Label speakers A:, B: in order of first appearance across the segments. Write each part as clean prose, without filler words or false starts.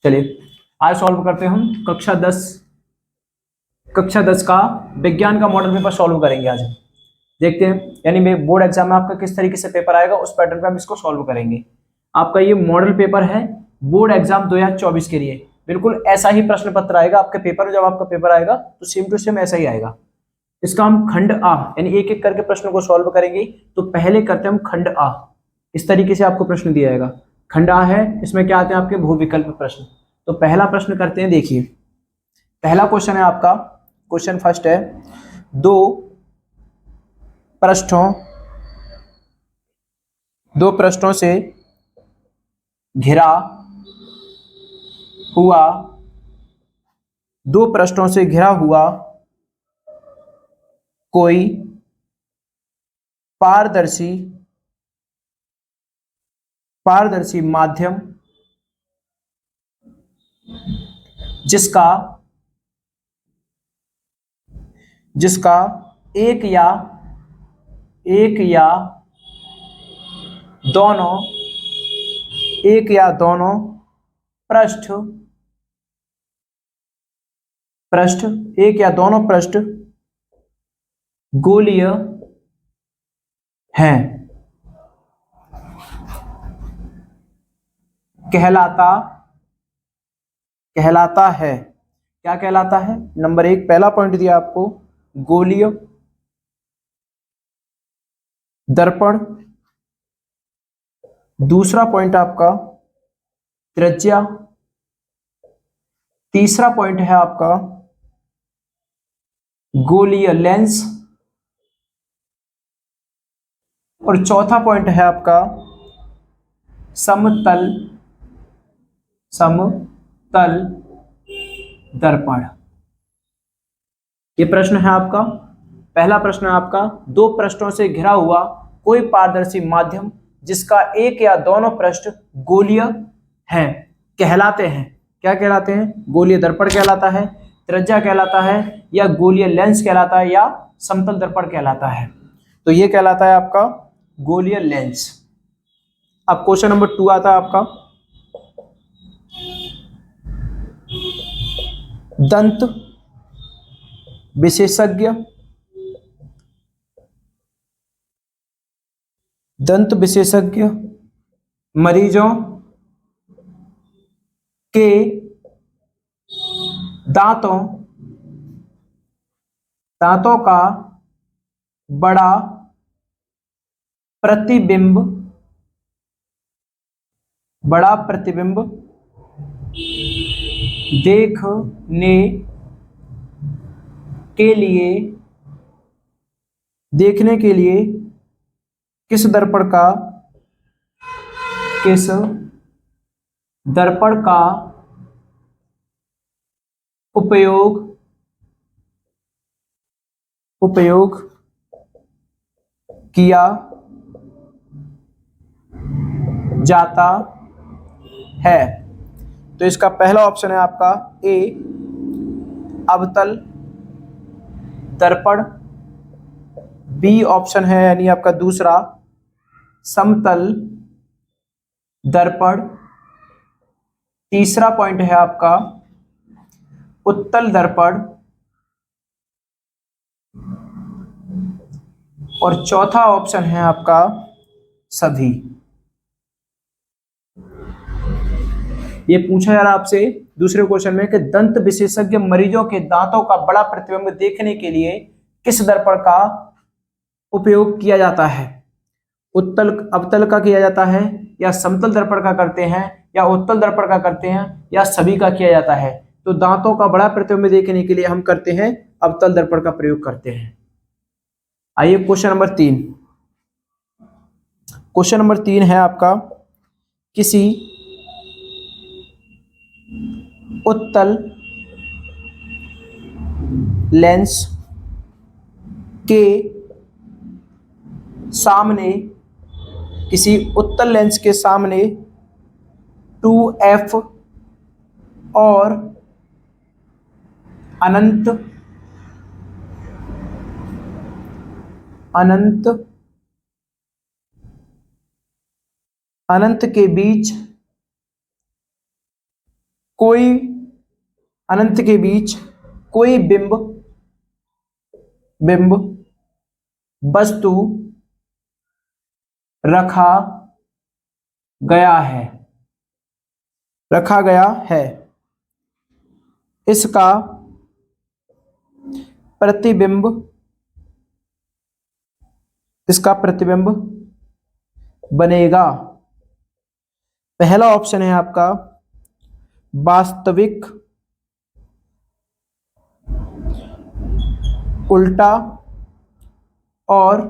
A: चलिए आज सॉल्व करते हैं हम कक्षा 10 का विज्ञान का मॉडल पेपर सॉल्व करेंगे आज। देखते हैं यानी बोर्ड एग्जाम में आपका किस तरीके से पेपर आएगा, उस पैटर्न पे हम इसको सॉल्व करेंगे। आपका ये मॉडल पेपर है बोर्ड एग्जाम 2024 के लिए। बिल्कुल ऐसा ही प्रश्न पत्र आएगा आपके पेपर में। जब आपका पेपर आएगा तो सेम टू सेम ऐसा ही आएगा। इसका हम खंड आ यानी एक एक करके प्रश्न को सॉल्व करेंगे। तो पहले करते हैं हम खंड आ। इस तरीके से आपको प्रश्न दिया जाएगा। खंड आ है, इसमें क्या आते हैं आपके भू विकल्प प्रश्न। तो पहला प्रश्न करते हैं। देखिए पहला क्वेश्चन है आपका, क्वेश्चन फर्स्ट है, दो पृष्ठों से घिरा हुआ कोई पारदर्शी माध्यम जिसका एक या दोनों पृष्ठ गोलीय हैं कहलाता है। क्या कहलाता है? नंबर 1 पहला पॉइंट दिया आपको गोलीय दर्पण। दूसरा पॉइंट आपका त्रिज्या। तीसरा पॉइंट है आपका गोलीय लेंस। और चौथा पॉइंट है आपका समतल दर्पण। ये प्रश्न है आपका, पहला प्रश्न है आपका, दो पृष्ठों से घिरा हुआ कोई पारदर्शी माध्यम जिसका एक या दोनों पृष्ठ गोलीय हैं कहलाते हैं। क्या कहलाते हैं? गोलीय दर्पण कहलाता है, त्रिज्या कहलाता है, या गोलीय लेंस कहलाता है, या समतल दर्पण कहलाता है। तो ये कहलाता है आपका गोलीय लेंस। अब क्वेश्चन नंबर 2 आता है आपका, दंत विशेषज्ञ मरीजों के दांतों का बड़ा प्रतिबिंब देखने के लिए किस दर्पण का उपयोग किया जाता है। तो इसका पहला ऑप्शन है आपका ए अवतल दर्पण। बी ऑप्शन है यानी आपका दूसरा समतल दर्पण। तीसरा पॉइंट है आपका उत्तल दर्पण। और चौथा ऑप्शन है आपका सभी। ये पूछा जा रहा आपसे दूसरे क्वेश्चन में कि दंत विशेषज्ञ मरीजों के दांतों का बड़ा प्रतिबिंब देखने के लिए किस दर्पण का उपयोग किया जाता है? अवतल का किया जाता है, या समतल दर्पण का करते हैं, या उत्तल दर्पण का करते हैं, या सभी का किया जाता है? तो दांतों का बड़ा प्रतिबिंब देखने के लिए हम करते हैं अवतल दर्पण का प्रयोग करते हैं। आइए क्वेश्चन नंबर 3। क्वेश्चन नंबर 3 है आपका, किसी उत्तल लेंस के सामने 2f और अनंत के बीच कोई अनंत के बीच कोई बिंब वस्तु रखा गया है इसका प्रतिबिंब बनेगा। पहला ऑप्शन है आपका वास्तविक उल्टा और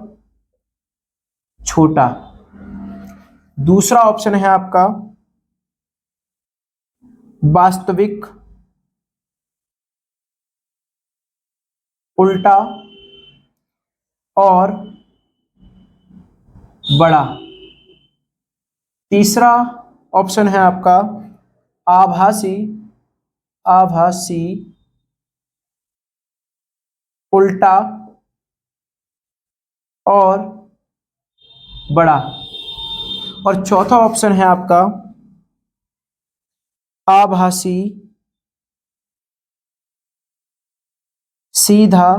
A: छोटा। दूसरा ऑप्शन है आपका वास्तविक उल्टा और बड़ा। तीसरा ऑप्शन है आपका आभासी उल्टा और बड़ा। और चौथा ऑप्शन है आपका आभासी सीधा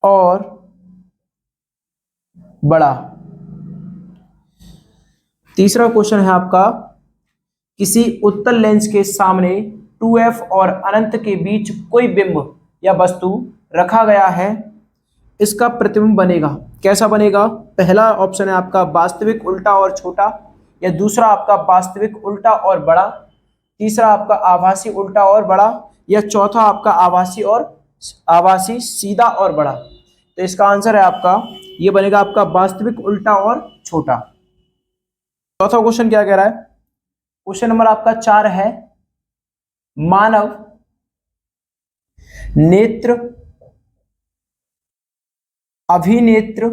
A: और बड़ा। तीसरा क्वेश्चन है आपका किसी उत्तल लेंस के सामने 2f और अनंत के बीच कोई बिंब या वस्तु रखा गया है इसका प्रतिबिंब बनेगा। कैसा बनेगा? पहला ऑप्शन है आपका वास्तविक उल्टा और छोटा, या दूसरा आपका वास्तविक उल्टा और बड़ा, तीसरा आपका आभासी उल्टा और बड़ा, या चौथा आपका आभासी सीधा और बड़ा। तो इसका आंसर है आपका ये बनेगा आपका वास्तविक उल्टा और छोटा। चौथा क्वेश्चन क्या कह रहा है? क्वेश्चन नंबर आपका 4 है मानव नेत्र अभिनेत्र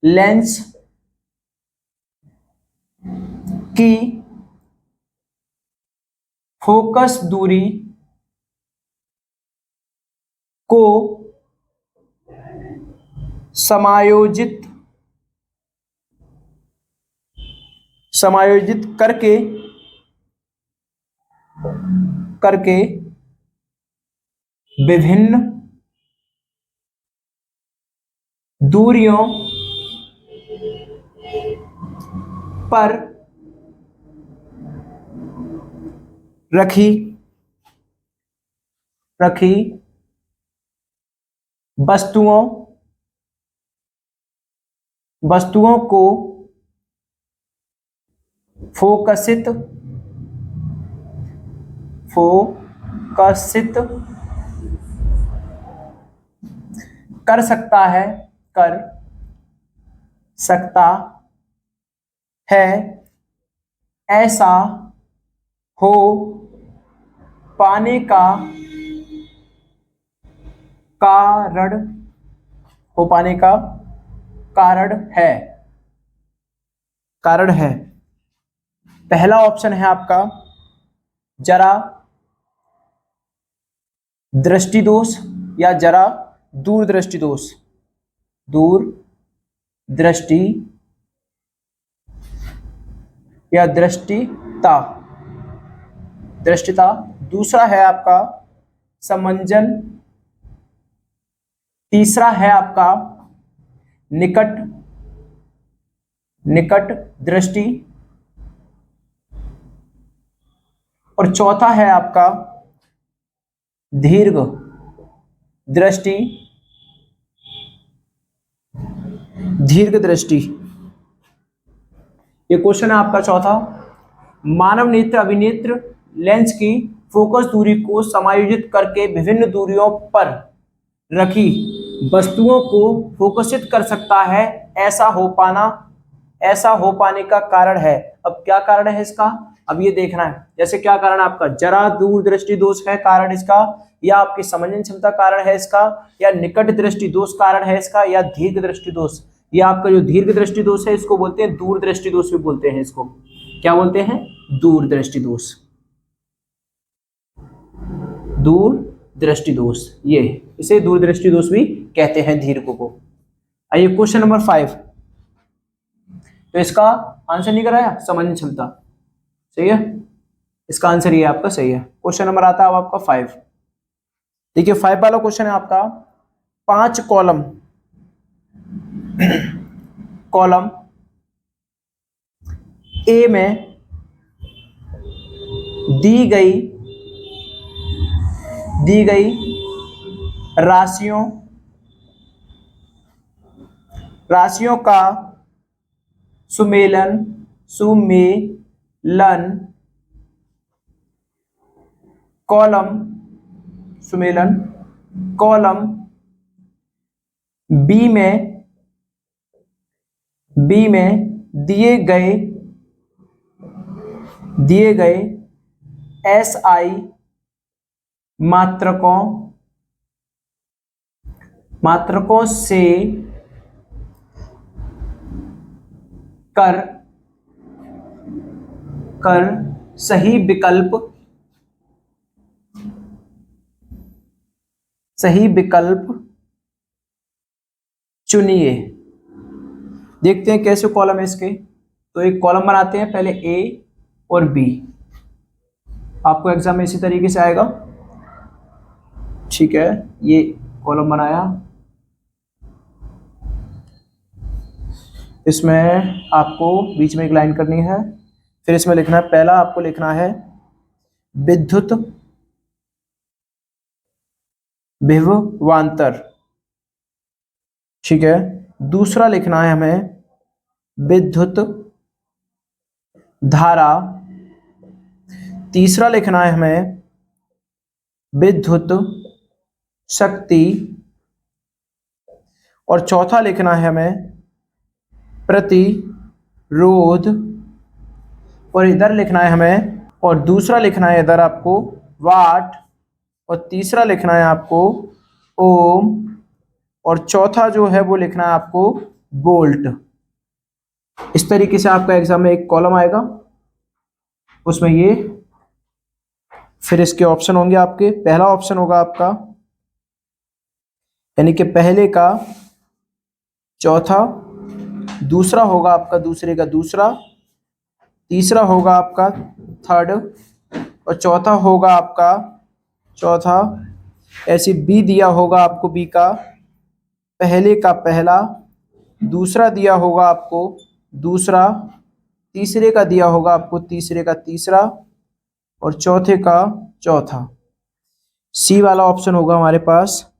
A: लेंस की फोकस दूरी को समायोजित करके विभिन्न दूरियों पर रखी वस्तुओं को फोकसित कर सकता है ऐसा हो पाने का कारण है। पहला ऑप्शन है आपका जरा दृष्टि दोष या जरा दूरदृष्टि दोष, दूरदृष्टि या दृष्टिता। दूसरा है आपका समंजन, तीसरा है आपका निकट दृष्टि, और चौथा है आपका दीर्घ दृष्टि। ये क्वेश्चन है आपका चौथा। मानव नेत्र अभिनेत्र लेंस की फोकस दूरी को समायोजित करके विभिन्न दूरियों पर रखी वस्तुओं को फोकसित कर सकता है, ऐसा हो पाने का कारण है। अब क्या कारण है इसका? अब ये देखना है। जैसे क्या कारण है आपका? जरा दूरदृष्टि दोष है कारण इसका, या आपकी समंजन क्षमता कारण है इसका, या निकट दृष्टि दोष कारण है इसका, या दीर्घ दृष्टि दोष। ये आपका जो दीर्घ दृष्टि दोष है इसको बोलते हैं दूरदृष्टि दोष भी बोलते हैं। इसको क्या बोलते हैं? दूरदृष्टि दोष। ये इसे दूरदृष्टि दोष भी कहते हैं दीर्घ को। आइए क्वेश्चन नंबर 5। तो इसका आंसर नहीं कराया, समझने क्षमता। सही है, इसका आंसर ये आपका सही है। क्वेश्चन नंबर आता है अब आपका 5। देखिए 5 वाला क्वेश्चन है आपका, 5 कॉलम कॉलम ए में दी गई राशियों का सुमेलन कॉलम बी में दिए गए SI मात्रकों से कर सही विकल्प चुनिए। देखते हैं कैसे कॉलम है इसके। तो एक कॉलम बनाते हैं पहले A और B, आपको एग्जाम में इसी तरीके से आएगा। ठीक है, ये कॉलम बनाया, इसमें आपको बीच में एक लाइन करनी है, फिर इसमें लिखना है, पहला आपको लिखना है विद्युत विभवांतर। ठीक है, दूसरा लिखना है हमें विद्युत धारा, तीसरा लिखना है हमें विद्युत शक्ति, और चौथा लिखना है हमें प्रतिरोध, और इधर लिखना है हमें, और दूसरा लिखना है इधर आपको वाट, और तीसरा लिखना है आपको ओम, और चौथा जो है वो लिखना है आपको वोल्ट। इस तरीके से आपका एग्जाम में एक कॉलम आएगा, उसमें ये फिर इसके ऑप्शन होंगे आपके। पहला ऑप्शन होगा आपका यानी कि पहले का चौथा, दूसरा होगा आपका दूसरे का दूसरा, तीसरा होगा आपका थर्ड, और चौथा होगा आपका चौथा। ऐसे बी दिया होगा आपको, बी का पहले का पहला, दूसरा दिया होगा आपको दूसरा, तीसरे का दिया होगा आपको तीसरे का तीसरा, और चौथे का चौथा। सी वाला ऑप्शन होगा हमारे पास,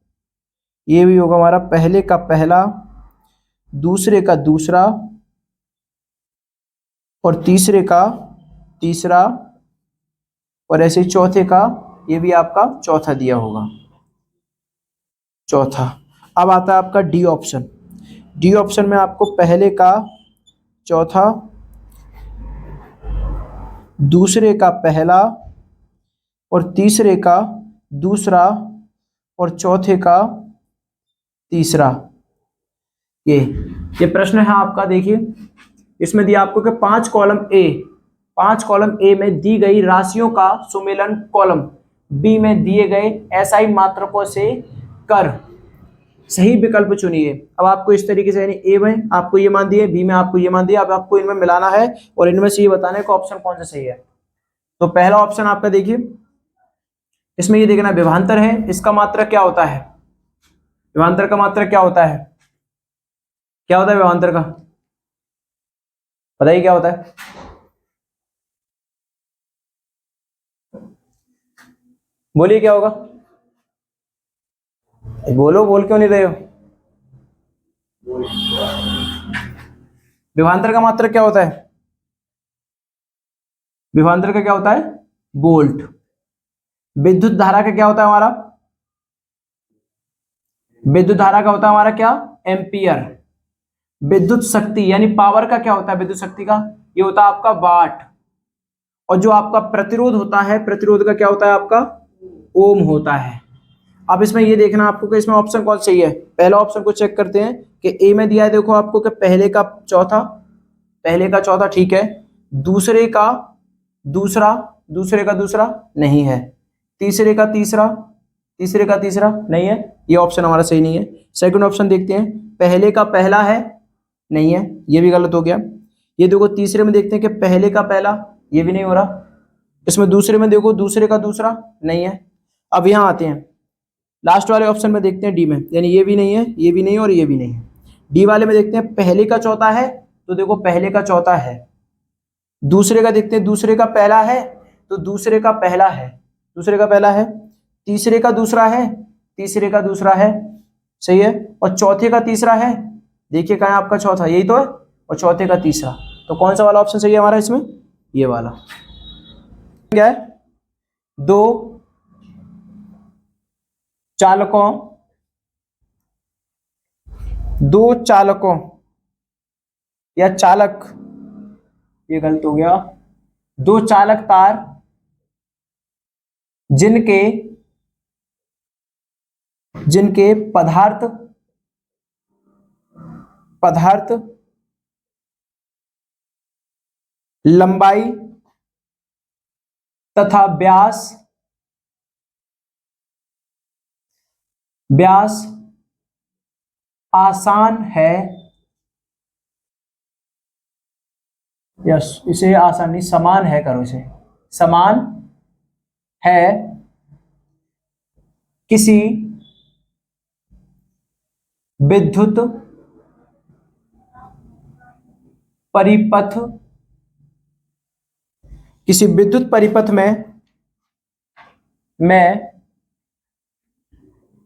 A: ये भी होगा हमारा पहले का पहला, दूसरे का दूसरा, और तीसरे का तीसरा, और ऐसे चौथे का ये भी आपका चौथा दिया होगा, चौथा। अब आता है आपका डी ऑप्शन। डी ऑप्शन में आपको पहले का चौथा, दूसरे का पहला, और तीसरे का दूसरा, और चौथे का तीसरा। ये प्रश्न है आपका। देखिए इसमें दिया आपको कि 5 कॉलम ए में दी गई राशियों का सुमेलन कॉलम बी में दिए गए SI मात्रकों से कर सही विकल्प चुनिए। अब आपको इस तरीके से, यानी ए में आपको ये मान दिए, बी में आपको ये मान दिया, अब आपको इनमें मिलाना है और इनमें से ये बताने का ऑप्शन कौन सा सही है। तो पहला ऑप्शन आपका देखिए, इसमें ये देखना विभवांतर है, इसका मात्रक क्या होता है, विभवांतर का मात्रक क्या होता है, क्या होता है विभवांतर का, बताइए क्या होता है। बोलिए क्या होगा, बोलो, बोल क्यों नहीं रहे हो। विभवांतर का मात्रक क्या होता है, विभवांतर का क्या होता है वोल्ट। विद्युत धारा का क्या होता है हमारा, विद्युत धारा का होता है हमारा क्या, एम्पियर। विद्युत शक्ति यानी पावर का क्या होता है, विद्युत शक्ति का ये होता है आपका वाट। और जो आपका प्रतिरोध होता है, प्रतिरोध का क्या होता है आपका ओम होता है। अब इसमें ये देखना आपको कि इसमें ऑप्शन कौन सही है। पहला ऑप्शन को चेक करते हैं कि ए में दिया है, देखो आपको कि पहले का चौथा, ठीक है, दूसरे का दूसरा नहीं है, तीसरे का तीसरा नहीं है, ये ऑप्शन हमारा सही नहीं है। सेकंड ऑप्शन देखते हैं, पहले का पहला है, नहीं है, ये भी गलत हो गया। ये देखो तीसरे में देखते हैं कि पहले का पहला, ये भी नहीं हो रहा। इसमें दूसरे में देखो दूसरे का दूसरा, नहीं है। अब यहाँ आते हैं लास्ट वाले ऑप्शन में देखते हैं डी में, यानी ये भी नहीं है, ये भी नहीं है और ये भी नहीं है। डी वाले में देखते हैं पहले का चौथा है, तो देखो पहले का चौथा है। दूसरे का देखते हैं, दूसरे का पहला है, तो दूसरे का पहला है, दूसरे का पहला है। तीसरे का दूसरा है, तीसरे का दूसरा है, सही है। और चौथे का तीसरा है, देखिए कहाँ है आपका चौथा, यही तो है, और चौथे का तीसरा। तो कौन सा वाला ऑप्शन सही है हमारा इसमें, ये वाला। क्या है, दो चालकों, दो चालकों या चालक, ये गलत हो गया, दो चालक तार जिनके जिनके पदार्थ लंबाई तथा व्यास आसान है, यस इसे आसान नहीं, समान है करो, इसे समान है किसी विद्युत परिपथ, किसी विद्युत परिपथ में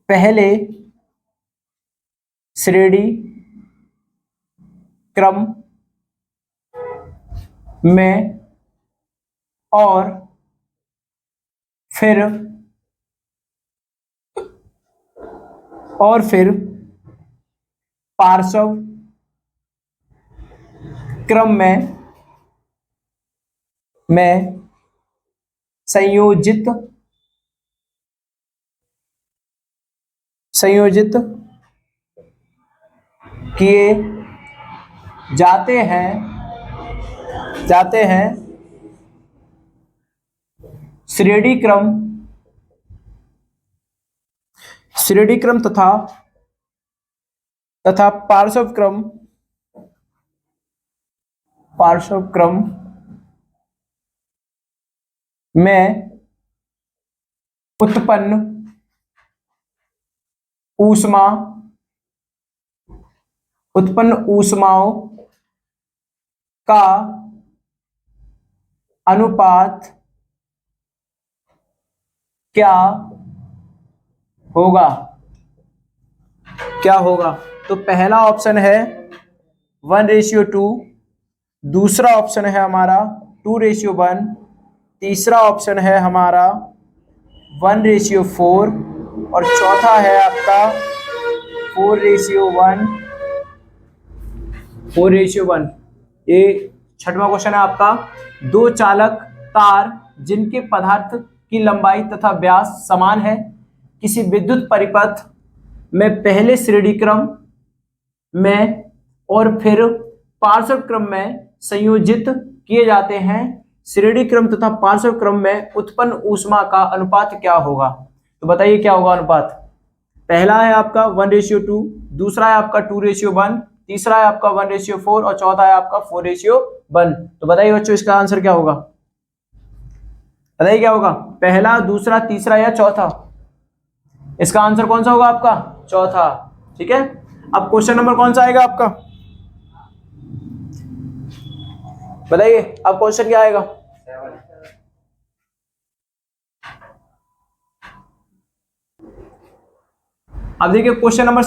A: पहले श्रेणी क्रम में और फिर पार्श्व क्रम में संयोजित किए जाते हैं श्रेणी क्रम तथा पार्श्व क्रम में उत्पन्न ऊष्माओं का अनुपात क्या होगा। तो पहला ऑप्शन है 1:2, दूसरा ऑप्शन है हमारा 2:1, तीसरा ऑप्शन है हमारा 1:4 और चौथा है आपका 4:1। ये छठवां क्वेश्चन है आपका, दो चालक तार जिनके पदार्थ की लंबाई तथा व्यास समान है किसी विद्युत परिपथ में पहले श्रेणी क्रम में और फिर पार्श्व क्रम में संयोजित किए जाते हैं, श्रेणी क्रम तथा पार्श्व क्रम में उत्पन्न ऊष्मा का अनुपात क्या होगा। तो बताइए क्या होगा अनुपात। पहला है आपका 1:2, दूसरा है आपका 2:1, तीसरा है आपका 1:4 और चौथा है आपका 4:1। तो बताइए बच्चों इसका आंसर क्या होगा, बताइए क्या होगा, पहला, दूसरा, तीसरा या चौथा। इसका आंसर कौन सा होगा आपका, चौथा। ठीक है, अब क्वेश्चन नंबर कौन सा आएगा आपका, बताइए अब क्वेश्चन क्या आएगा। अब देखिए क्वेश्चन नंबर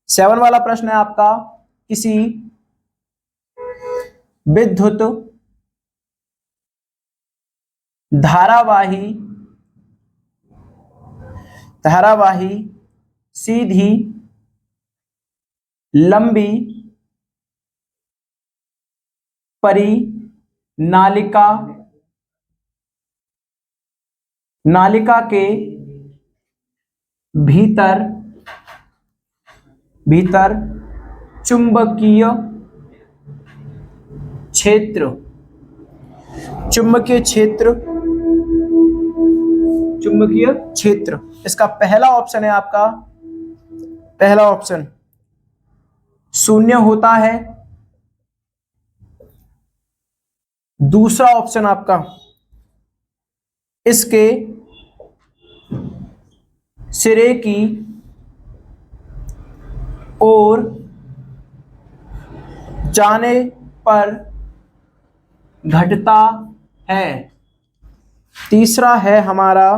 A: 7 वाला प्रश्न है आपका, किसी विद्युत धारावाही सीधी लंबी नालिका के भीतर चुंबकीय क्षेत्र, इसका पहला ऑप्शन है आपका, पहला ऑप्शन 0 होता है दूसरा ऑप्शन आपका, इसके सिरे की ओर जाने पर घटता है। तीसरा है हमारा,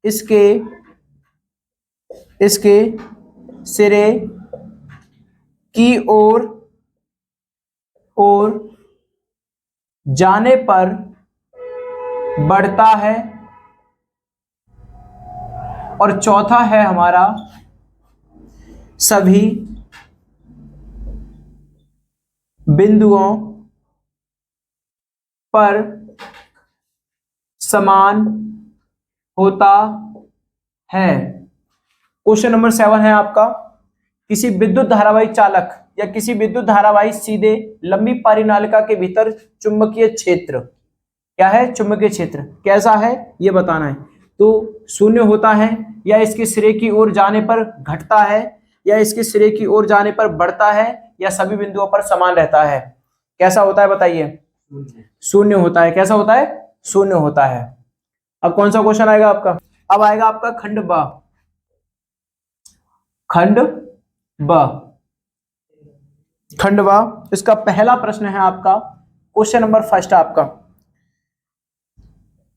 A: इसके सिरे की ओर जाने पर बढ़ता है। और चौथा है हमारा, सभी बिंदुओं पर समान होता है। क्वेश्चन नंबर 7 है आपका, किसी विद्युत धारावाही चालक या किसी विद्युत धारावाही सीधे लंबी परिनालिका के भीतर चुंबकीय क्षेत्र क्या है, चुंबकीय क्षेत्र कैसा है ये बताना है। तो शून्य होता है, या इसके सिरे की ओर जाने पर घटता है, या इसके सिरे की ओर जाने पर बढ़ता है, या सभी बिंदुओं पर समान रहता है। कैसा होता है बताइए, शून्य होता है। कैसा होता है, शून्य होता है। अब कौन सा क्वेश्चन आएगा आपका, अब आएगा आपका खंड ब। खंड ब, इसका पहला प्रश्न है आपका, क्वेश्चन नंबर 1 आपका,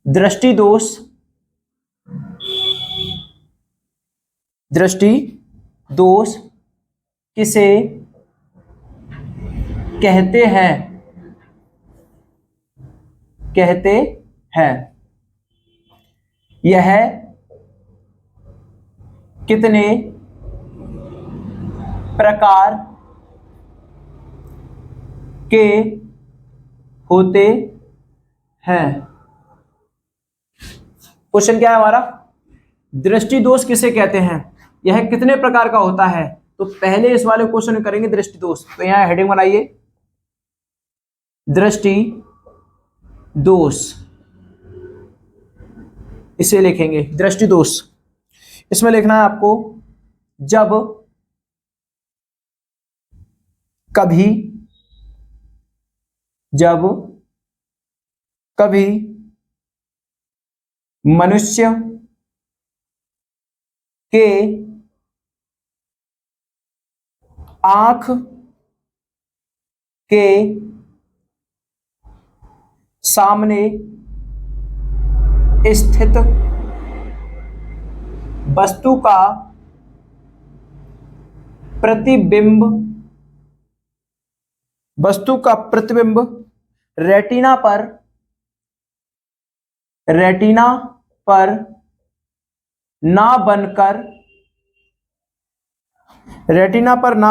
A: दृष्टि दोष किसे कहते हैं, यह कितने प्रकार के होते हैं। क्वेश्चन क्या है हमारा, दृष्टि दोष किसे कहते हैं, यह कितने प्रकार का होता है। तो पहले इस वाले क्वेश्चन में करेंगे दृष्टि दोष। तो यहां हेडिंग बनाइए, दृष्टि दोष, इसे लिखेंगे दृष्टि दोष। इसमें लिखना है आपको, जब कभी मनुष्य के आंख के सामने स्थित वस्तु का प्रतिबिंब रेटिना पर ना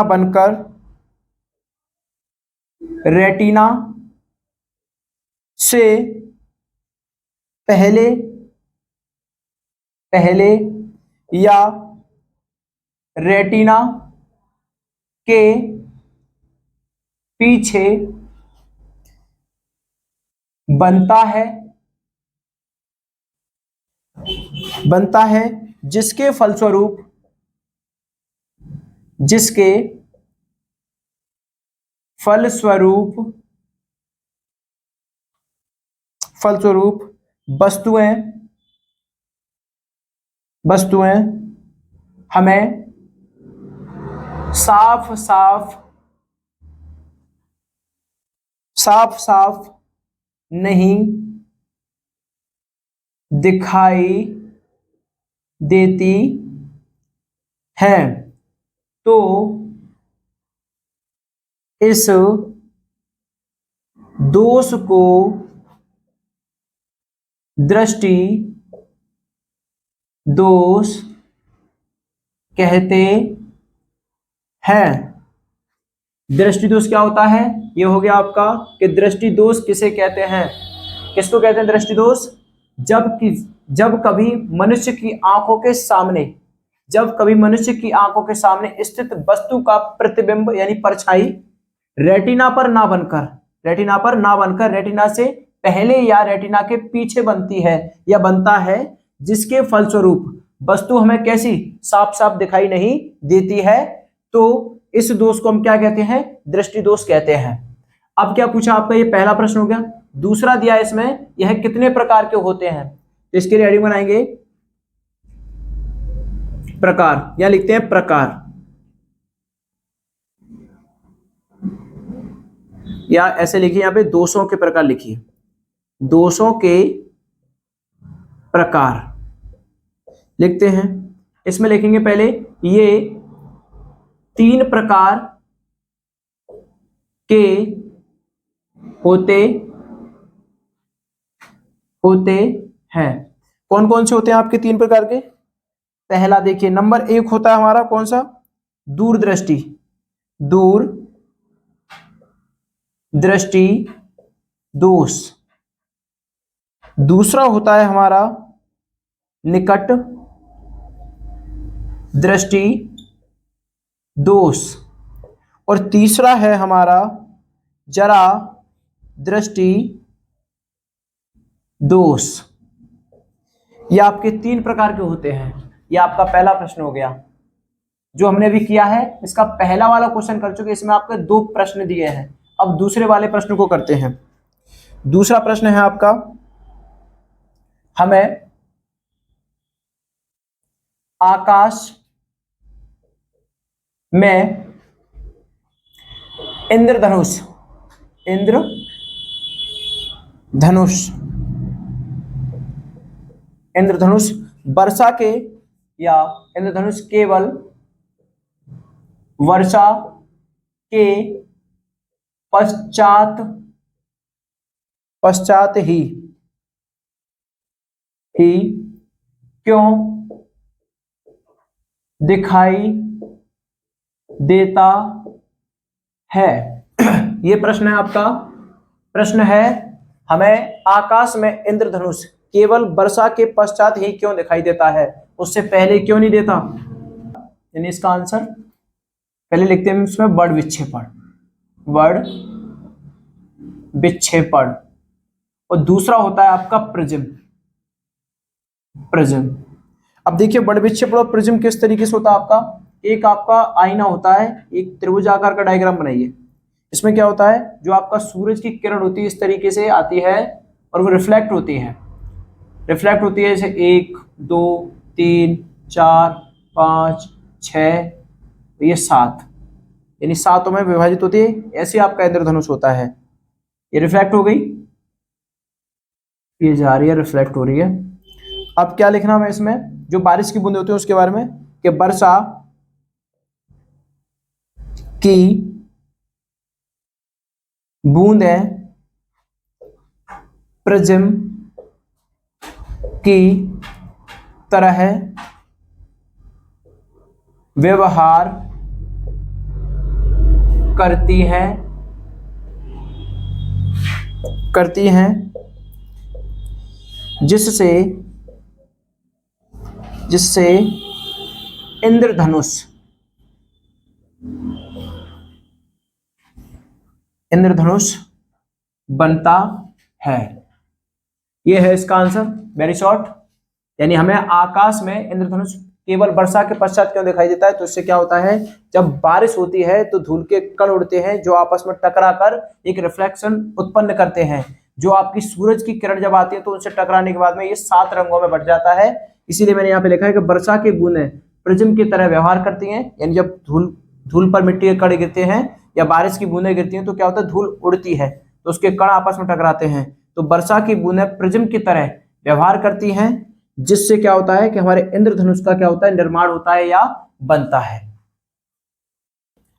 A: बनकर रेटिना से पहले या रेटिना के पीछे बनता है, जिसके फलस्वरूप वस्तुएं हमें साफ साफ नहीं दिखाई देती है। तो इस दोष को दृष्टि दोष कहते हैं। दृष्टि दोष क्या होता है, ये हो गया आपका कि दृष्टि दोष किसे कहते हैं, किसको कहते हैं दृष्टि दोष, जब कभी मनुष्य की आंखों के सामने स्थित वस्तु का प्रतिबिंब यानी परछाई रेटिना पर ना बनकर रेटिना से पहले या रेटिना के पीछे बनती है या बनता है, जिसके फलस्वरूप वस्तु हमें कैसी साफ साफ दिखाई नहीं देती है। तो इस दोष को हम क्या कहते हैं, दृष्टि दोष कहते हैं। अब क्या पूछा आपका, ये पहला प्रश्न हो गया। दूसरा दिया है इसमें, यह कितने प्रकार के होते हैं। तो इसके लिए हेडिंग बनाएंगे प्रकार, या लिखते हैं प्रकार, या ऐसे लिखिए यहां पे दोषों के प्रकार लिखिए, दोषों के प्रकार लिखते हैं। इसमें लिखेंगे पहले ये 3 प्रकार के होते हैं। कौन कौन से होते हैं आपके 3 प्रकार के। पहला देखिए नंबर 1 होता है हमारा कौन सा, दूरदृष्टि, दूरदृष्टि दोष। दूसरा होता है हमारा निकट दृष्टि दोष, और तीसरा है हमारा जरा दृष्टि दोष। ये आपके 3 प्रकार के होते हैं। ये आपका पहला प्रश्न हो गया जो हमने भी किया है। इसका पहला वाला क्वेश्चन कर चुके, इसमें आपके 2 प्रश्न दिए हैं। अब दूसरे वाले प्रश्न को करते हैं। दूसरा प्रश्न है आपका, हमें आकाश में इंद्रधनुष वर्षा के, या इंद्रधनुष केवल वर्षा के पश्चात ही क्यों दिखाई देता है। ये प्रश्न है आपका। प्रश्न है, हमें आकाश में इंद्रधनुष केवल वर्षा के पश्चात ही क्यों दिखाई देता है, उससे पहले क्यों नहीं देता। यानी इसका आंसर पहले लिखते हैं इसमें वर्ण विक्षेपण, और दूसरा होता है आपका प्रिज्म। अब देखिए वर्ण विक्षेपण और प्रिज्म किस तरीके से होता है आपका। एक आपका आईना होता है, एक त्रिभुजाकार का डायग्राम बनाइए। इसमें क्या होता है, जो आपका सूरज की किरण होती है इस तरीके से आती है और वो रिफ्लेक्ट होती है जैसे 1 2 3 4 5 6, ये 7, यानी 7 में विभाजित होती है। ऐसे आपका इंद्रधनुष होता है। ये रिफ्लेक्ट हो गई, ये जा रही है, रिफ्लेक्ट हो रही है। अब क्या लिखना है इसमें, जो बारिश की बूंदें होती है उसके बारे में, कि वर्षा की बूंदें प्रिज्म की तरह व्यवहार करती हैं जिससे इंद्रधनुष बनता है। यह है इसका आंसर, वेरी शॉर्ट। यानी हमें आकाश में इंद्रधनुष केवल वर्षा के पश्चात क्यों दिखाई देता है, तो इससे क्या होता है, जब बारिश होती है तो धूल के कण उड़ते हैं जो आपस में टकराकर एक रिफ्लेक्शन उत्पन्न करते हैं। जो आपकी सूरज की किरण जब आती है तो उनसे टकराने के बाद में ये 7 रंगों में बट जाता है। इसीलिए मैंने यहाँ पे लिखा है कि वर्षा की बूंदें प्रिज्म की तरह व्यवहार करती हैं। यानी जब धूल पर मिट्टी के कण गिरते हैं या बारिश की बूंदें गिरती हैं तो क्या होता है, धूल उड़ती है तो उसके कण आपस में टकराते हैं। तो वर्षा की बूंदें प्रिज्म की तरह व्यवहार करती हैं, जिससे क्या होता है कि हमारे इंद्रधनुष का क्या होता है, निर्माण होता है या बनता है।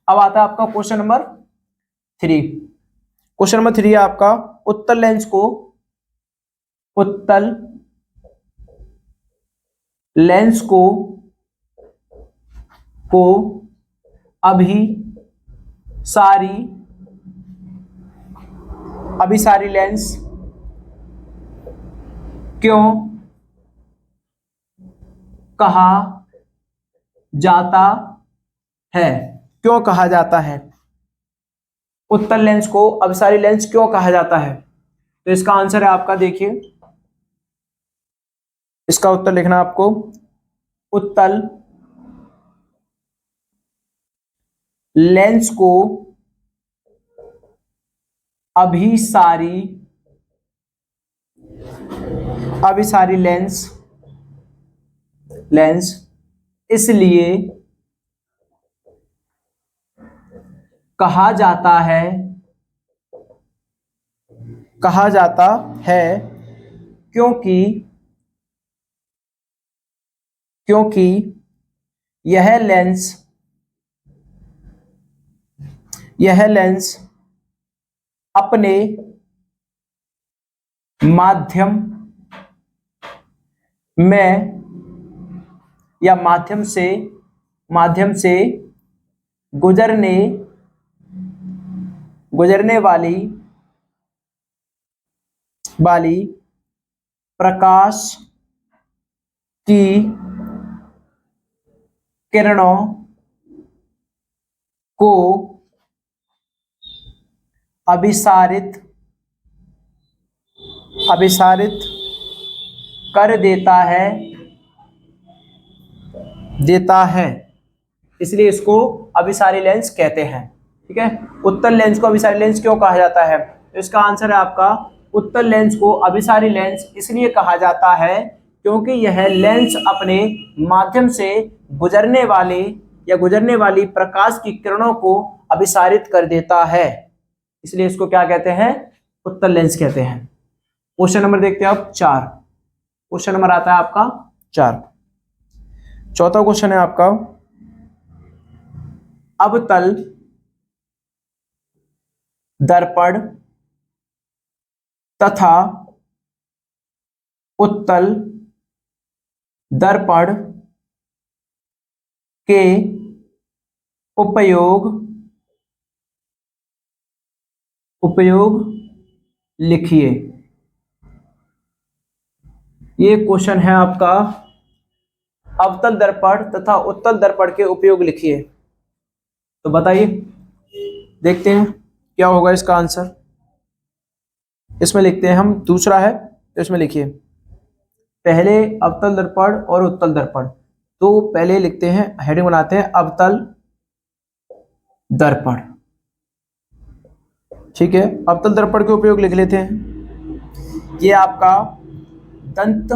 A: अब आता है आपका क्वेश्चन नंबर 3। क्वेश्चन नंबर 3 है आपका, उत्तल लेंस को अभिसारी लेंस क्यों कहा जाता है। उत्तल लेंस को अभिसारी लेंस क्यों कहा जाता है, तो इसका आंसर है आपका, देखिए इसका उत्तर लिखना आपको, उत्तल लेंस को अभिसारी अभिसारी लेंस इसलिए कहा जाता है क्योंकि यह लेंस अपने माध्यम में या माध्यम से गुजरने वाली प्रकाश की किरणों को अभिसारित कर देता है, इसलिए इसको अभिसारी लेंस कहते हैं। ठीक है, उत्तल लेंस को अभिसारी लेंस क्यों कहा जाता है? तो इसका आंसर है आपका, उत्तल लेंस को अभिसारी लेंस इसलिए कहा जाता है क्योंकि यह लेंस अपने माध्यम से गुजरने वाली प्रकाश की किरणों को अभिसारित कर देता है, इसलिए इसको क्या कहते हैं? उत्तल लेंस कहते हैं। क्वेश्चन नंबर देखते हैं अब 4। क्वेश्चन नंबर आता है आपका 4। चौथा क्वेश्चन है आपका, अवतल दर्पण तथा उत्तल दर्पण के उपयोग लिखिए। ये क्वेश्चन है आपका, अवतल दर्पण तथा उत्तल दर्पण के उपयोग लिखिए। तो बताइए, देखते हैं क्या होगा इसका आंसर। इसमें लिखते हैं हम, दूसरा है तो इसमें लिखिए पहले अवतल दर्पण और उत्तल दर्पण। तो पहले लिखते हैं, हेडिंग बनाते हैं अवतल दर्पण। ठीक है, अवतल दर्पण के उपयोग लिख लेते हैं। ये आपका दंत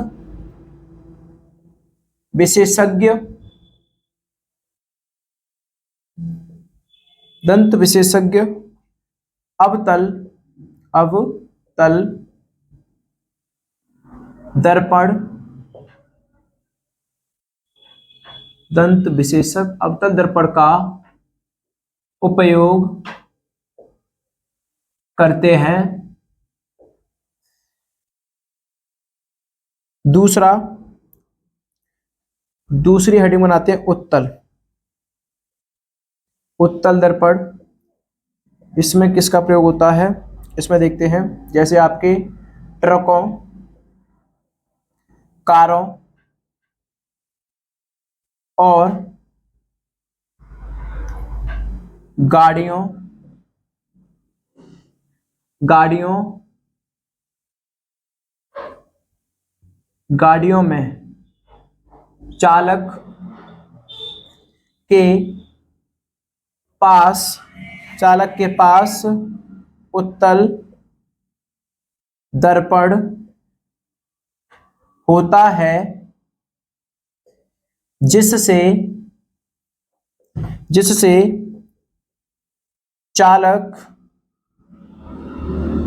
A: विशेषज्ञ अवतल दर्पण दंत विशेषज्ञ अवतल दर्पण का उपयोग करते हैं। दूसरी हेडिंग बनाते हैं उत्तल दर्पण। इसमें किसका प्रयोग होता है? इसमें देखते हैं, जैसे आपके ट्रकों, कारों और गाड़ियों में चालक के पास उत्तल दर्पण होता है, जिससे चालक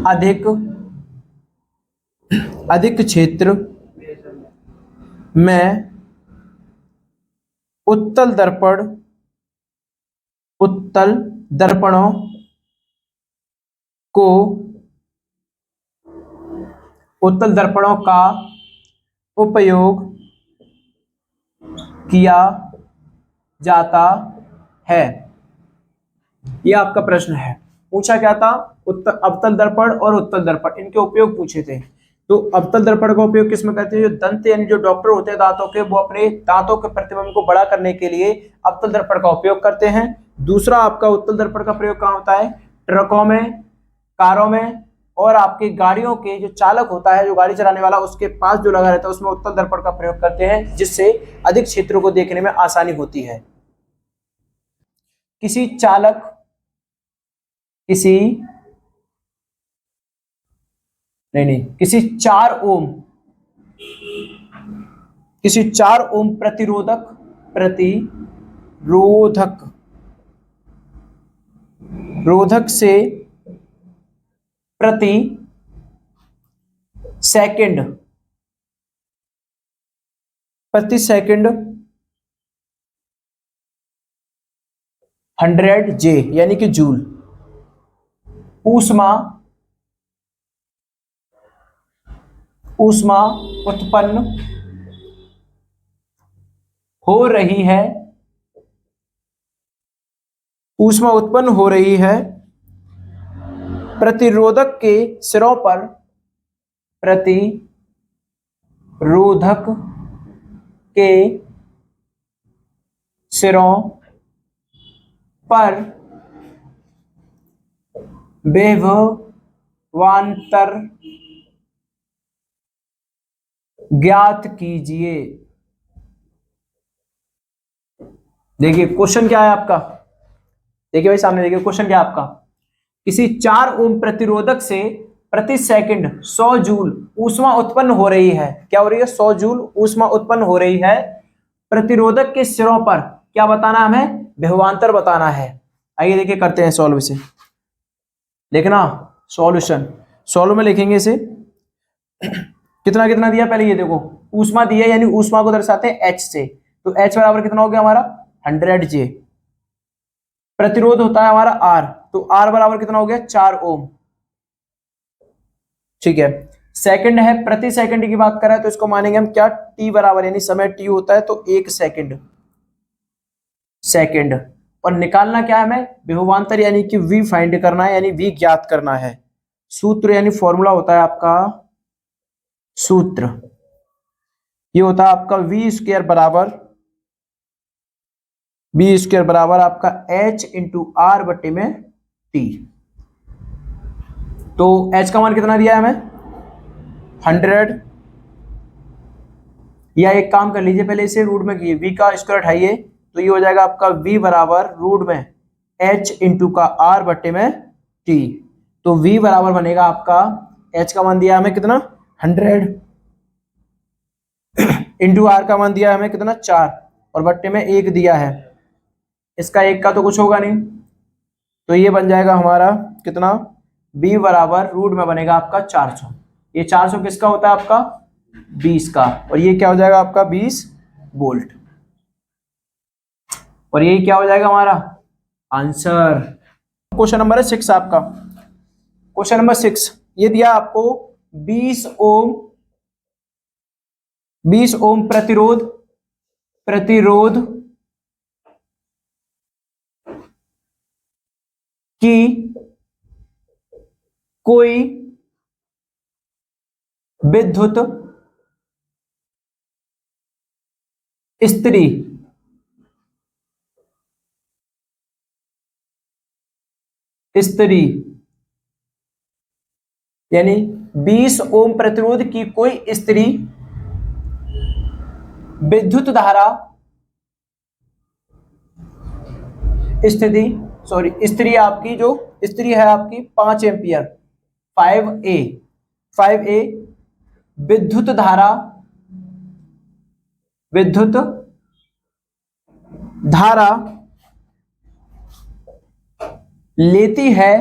A: अधिक क्षेत्र में उत्तल दर्पणों का उपयोग किया जाता है। यह आपका प्रश्न है। पूछा क्या था? अवतल दर्पण और उत्तल दर्पण, इनके उपयोग पूछे थे। तो अवतल दर्पण का उपयोग किसमें करते हैं? जो दंत यानी जो डॉक्टर होते हैं दांतों के, वो अपने दांतों के प्रतिबिंब को बड़ा करने के लिए अवतल दर्पण का उपयोग करते हैं। दूसरा आपका उत्तल दर्पण का प्रयोग कहाँ होता है? ट्रकों में, कारों में और आपकी गाड़ियों के जो चालक होता है, जो गाड़ी चलाने वाला, उसके पास जो लगा रहता है, उसमें उत्तल दर्पण का प्रयोग करते हैं, जिससे अधिक क्षेत्रों को देखने में आसानी होती है। किसी नहीं नहीं, किसी 4 ओम रोधक से प्रति सेकंड 100 जे यानी कि जूल ऊष्मा उत्पन्न हो रही है प्रतिरोधक के सिरों पर विभवांतर ज्ञात कीजिए। देखिए क्वेश्चन क्या है आपका, देखिए भाई सामने देखिए क्वेश्चन क्या है आपका। किसी 4 ओम प्रतिरोधक से प्रति सेकंड 100 जूल ऊष्मा उत्पन्न हो रही है। क्या हो रही है? 100 जूल ऊष्मा उत्पन्न हो रही है। प्रतिरोधक के सिरों पर क्या बताना है हमें? विभवांतर बताना है। आइए देखिए करते हैं सॉल्व इसे। लिखना सॉल्व में लिखेंगे इसे। कितना कितना दिया पहले ये देखो, ऊष्मा दिया यानी ऊष्मा को दर्शाते हैं H से, तो H बराबर कितना हो गया हमारा 100 जे। प्रतिरोध होता है हमारा R, तो R बराबर कितना हो गया 4 ओम। ठीक है, सेकंड है, प्रति सेकंड की बात कर रहा है तो इसको मानेंगे हम क्या, T बराबर यानी समय T होता है तो 1 सेकंड। और निकालना क्या है हमें? विभवांतर यानी कि V फाइंड करना है, यानी V ज्ञात करना है। सूत्र यानी फॉर्मूला होता है आपका, सूत्र ये होता है आपका V स्क्वायर बराबर आपका H इंटू R बटे में T। तो H का मान कितना दिया है हमें 100, या एक काम कर लीजिए पहले इसे रूट में कीजिए, V का स्क्वायर उठाइए तो ये हो जाएगा आपका V बराबर रूट में H इंटू का R बटे में T। तो V बराबर बनेगा आपका, H का मान दिया हमें कितना 100 इंटू R का मान दिया हमें कितना 4 और बट्टे में 1 दिया है। इसका 1 का तो कुछ होगा नहीं, तो ये बन जाएगा हमारा कितना, B बराबर रूट में बनेगा आपका 400। ये 400 किसका होता है आपका 20 का, और ये क्या हो जाएगा आपका 20 वोल्ट। और ये क्या हो जाएगा हमारा आंसर। क्वेश्चन नंबर 6 आपका। क्वेश्चन नंबर 6 ये दिया आपको 20 ओम प्रतिरोध की कोई विद्युत स्त्री यानी 20 ओम प्रतिरोध की कोई स्त्री विद्युत धारा स्त्री आपकी जो स्त्री है आपकी 5 एम्पियर 5A विद्युत धारा लेती है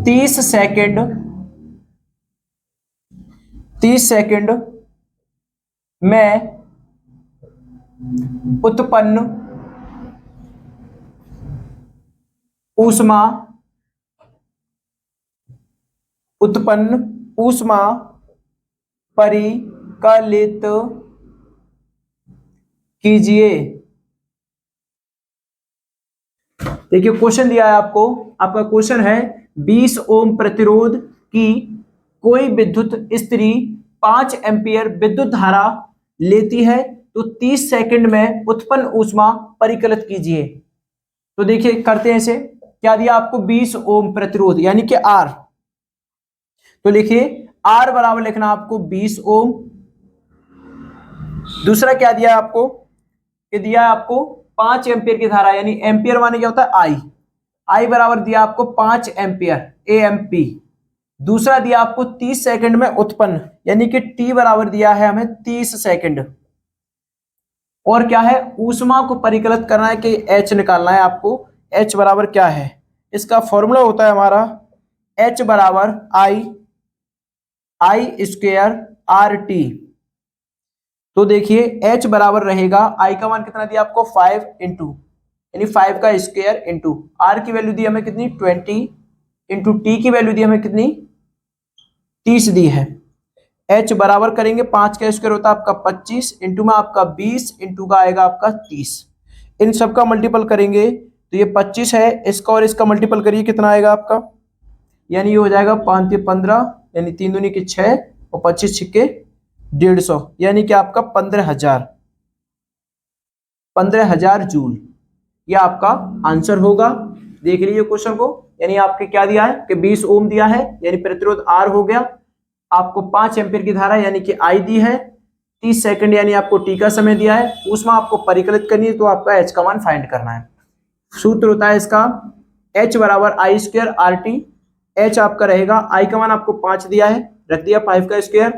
A: 30 सेकंड में उत्पन्न ऊष्मा परिकलित कीजिए। देखिए क्वेश्चन दिया है आपको, आपका क्वेश्चन है 20 ओम प्रतिरोध की कोई विद्युत स्त्री 5 एम्पियर विद्युत धारा लेती है तो 30 सेकंड में उत्पन्न ऊष्मा परिकलित कीजिए। तो देखिए करते हैं इसे। क्या दिया आपको 20 ओम प्रतिरोध यानी कि R, तो लिखिए R बराबर लिखना आपको 20 ओम। दूसरा क्या दिया आपको, ये दिया आपको 5 एम्पियर की धारा, यानी एम्पियर माने क्या होता है I बराबर दिया आपको 5 एम्पियर AMP। दूसरा दिया आपको 30 सेकंड में उत्पन्न, यानी कि टी बराबर दिया है हमें 30 सेकंड। और क्या है, ऊष्मा को परिकलित करना है कि एच निकालना है आपको। एच बराबर क्या है, इसका फॉर्मूला होता है हमारा एच बराबर आई स्क्वेयर आर टी। तो देखिए एच बराबर रहेगा, आई का मान कितना दिया आपको 5 इंटू, यानी 5 का स्क्वायर इंटू आर की वैल्यू दी हमें कितनी 20 इंटू टी की वैल्यू दी हमें कितनी 30 दी है। एच बराबर करेंगे 5 का स्क्वायर होता है आपका 25 इंटू में आपका 20 इंटू का आएगा आपका 30। इन सब का मल्टीपल करेंगे तो ये 25 है, इसका और इसका मल्टीपल करिए कितना आएगा आपका, यानी ये हो जाएगा 5 के 15, यानी 3 दूनी की 6 और 25 छिक्के 150, यानी कि आपका 15,000 जूल। ये आपका आंसर होगा। देख लीजिए क्वेश्चन को, यानी आपके क्या दिया है कि 20 ओम दिया है, यानी प्रतिरोध आर हो गया। आपको 5 एम्पीयर की धारा यानी कि आई दी है, 30 सेकंड यानी आपको टी का समय दिया है, ऊष्मा आपको परिकलित करनी है, तो आपका एच का मान फाइंड करना है। सूत्र होता है इसका एच बराबर आई स्क्वायर आर टी। एच आपका रहेगा, आई का मान आपको 5 दिया है, रख दिया 5 का स्क्वायर,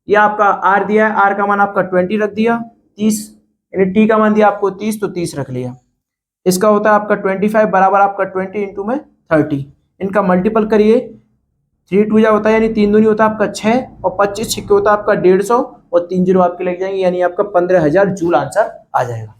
A: या आपका आर दिया है, आर का मान आपका 20 रख दिया, 30 यानी टी का मान दिया आपको 30 तो 30 रख लिया। इसका होता है आपका 25 बराबर आपका 20 इंटू में 30, इनका मल्टीपल करिए, 3 2 जा होता है, यानी 3 दूनी होता है आपका 6 और 25 छिक्के होता है आपका 150 और 3 जीरो आपके लग जाएंगे, यानी आपका 15,000 जूल आंसर आ जाएगा।